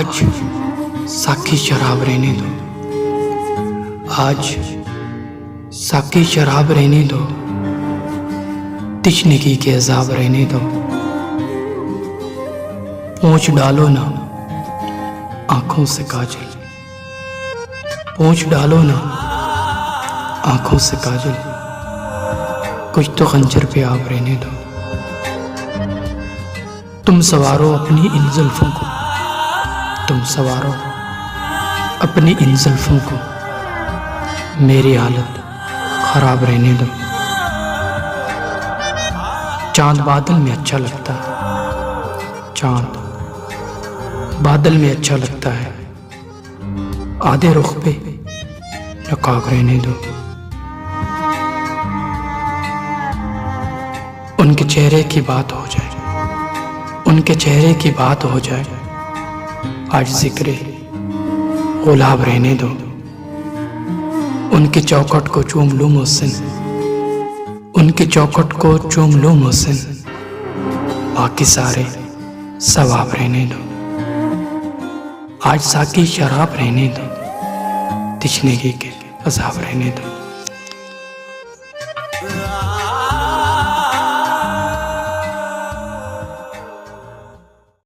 आज साकी शराब रहने दो, आज साकी शराब रहने दो, तिश्नगी के अजाब रहने दो। पोंछ डालो ना आंखों से काजल, पोंछ डालो ना आंखों से काजल, कुछ तो खंजर पे आप रहने दो। तुम सवारो अपनी इन जुल्फों को, तुम सवारो अपनी इन जुल्फों को, मेरी हालत खराब रहने दो। चांद बादल में अच्छा लगता है, चांद बादल में अच्छा लगता है, आधे रुख पे नकाब रहने दो। उनके चेहरे की बात हो जाए, उनके चेहरे की बात हो जाए, आज जिक्रे गुलाब रहने दो। उनकी चौखट को चूम लूं मोहसिन, उनकी चौखट को चूम लूं मोहसिन, बाकी सारे सवाब रहने दो। आज साकी शराब रहने दो, तिश्नगी के अज़ाब रहने दो।